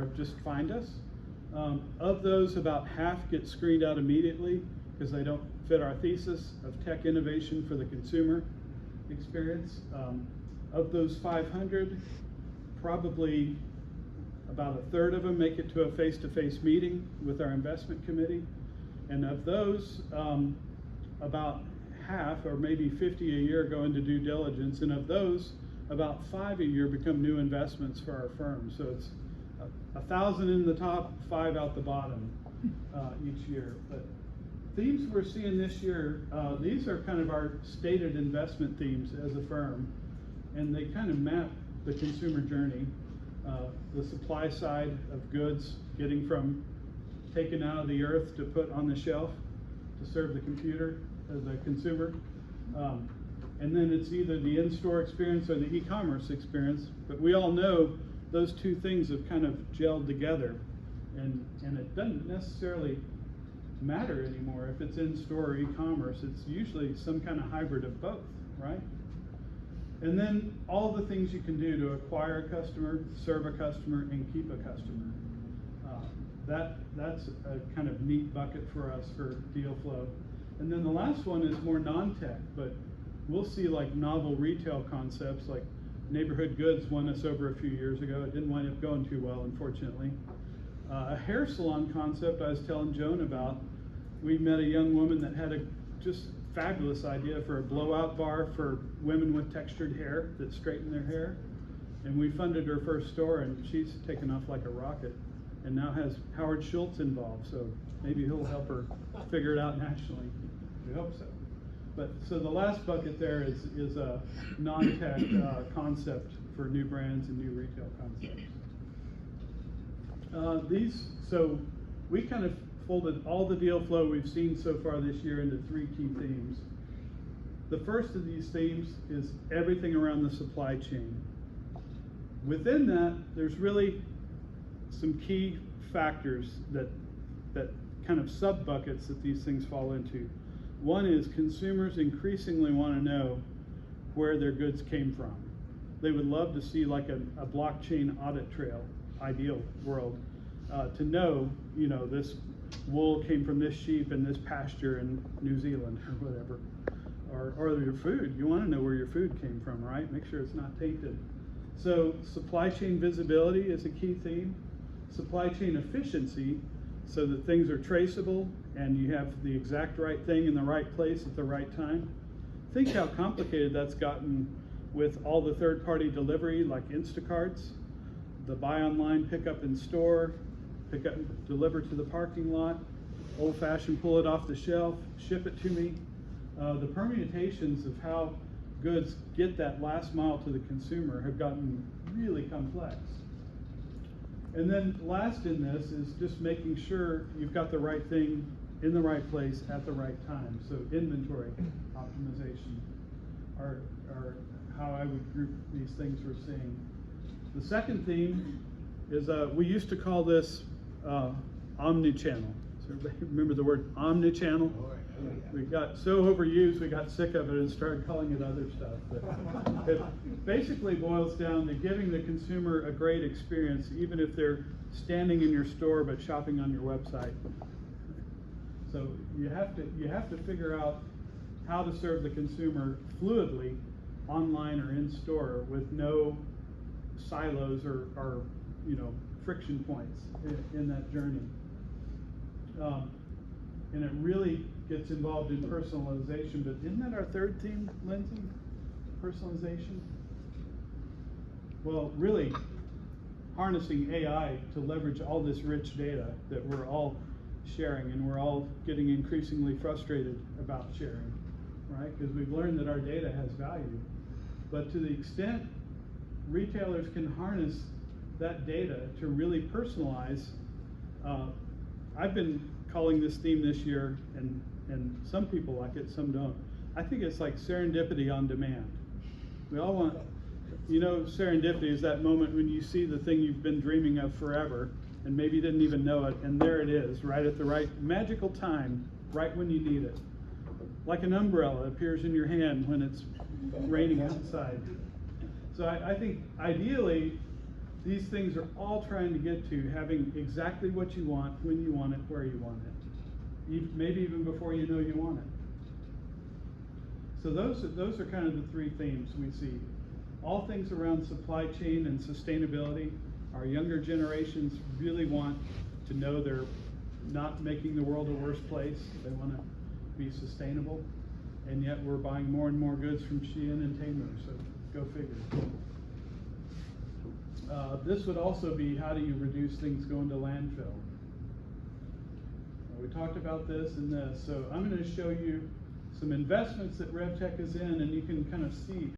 are just find us. Of those, about half get screened out immediately because they don't fit our thesis of tech innovation for the consumer experience. Of those 500, probably about a third of them make it to a face-to-face meeting with our investment committee. And of those, about half, or maybe 50 a year, go into due diligence. And of those, about 5 a year become new investments for our firm. So it's 1,000 in the top, 5 out the bottom each year. But themes we're seeing this year, these are kind of our stated investment themes as a firm, and they kind of map the consumer journey. The supply side of goods, getting from taken out of the earth to put on the shelf to serve the computer as a consumer. And then it's either the in-store experience or the e-commerce experience, but we all know those two things have kind of gelled together, and it doesn't necessarily matter anymore if it's in-store or e-commerce. It's usually some kind of hybrid of both, right? And then all the things you can do to acquire a customer, serve a customer, and keep a customer. That's a kind of neat bucket for us for deal flow. And then the last one is more non-tech, but we'll see like novel retail concepts, like neighborhood goods won us over a few years ago. It didn't wind up going too well, unfortunately. A hair salon concept I was telling Joan about. We met a young woman that had a just fabulous idea for a blowout bar for women with textured hair that straighten their hair. And we funded her first store, and she's taken off like a rocket and now has Howard Schultz involved. So maybe he'll help her figure it out nationally. We hope so. But so the last bucket there is a non-tech concept for new brands and new retail concepts. So we kind of folded all the deal flow we've seen so far this year into 3 key themes. The first of these themes is everything around the supply chain. Within that, there's really some key factors that kind of sub-buckets that these things fall into. One is consumers increasingly want to know where their goods came from. They would love to see like a blockchain audit trail, ideal world, to know, you know, this wool came from this sheep in this pasture in New Zealand or whatever. Or your food, you want to know where your food came from, right? Make sure it's not tainted. So supply chain visibility is a key theme. Supply chain efficiency, so that things are traceable and you have the exact right thing in the right place at the right time. Think how complicated that's gotten with all the third-party delivery like Instacarts, the buy online, pick up in store, pick up, deliver to the parking lot, old-fashioned pull it off the shelf, ship it to me. The permutations of how goods get that last mile to the consumer have gotten really complex. And then last in this is just making sure you've got the right thing in the right place at the right time. So inventory optimization are how I would group these things we're seeing. The second theme is we used to call this omnichannel. So everybody remember the word omnichannel? We got so overused, we got sick of it and started calling it other stuff. But it basically boils down to giving the consumer a great experience, even if they're standing in your store but shopping on your website. So you have to figure out how to serve the consumer fluidly, online or in store, with no silos or you know, friction points in that journey. And it really gets involved in personalization, but isn't that our third theme, Lindsay? Personalization? Well, really harnessing AI to leverage all this rich data that we're all sharing, and we're all getting increasingly frustrated about sharing, right? Because we've learned that our data has value. But to the extent retailers can harness that data to really personalize, I've been calling this theme this year, and some people like it, some don't. I think it's like serendipity on demand. We all want, you know, serendipity is that moment when you see the thing you've been dreaming of forever, and maybe you didn't even know it, and there it is, right at the right magical time, right when you need it. Like an umbrella appears in your hand when it's raining outside. So I think ideally, These things are all trying to get to having exactly what you want, when you want it, where you want it. Maybe even before you know you want it. So those are kind of the three themes we see. All things around supply chain and sustainability. Our younger generations really want to know they're not making the world a worse place. They want to be sustainable. And yet we're buying more and more goods from Shein and Temu, so go figure. This would also be, how do you reduce things going to landfill? We talked about this and this, so I'm going to show you some investments that RevTech is in, and you can kind of see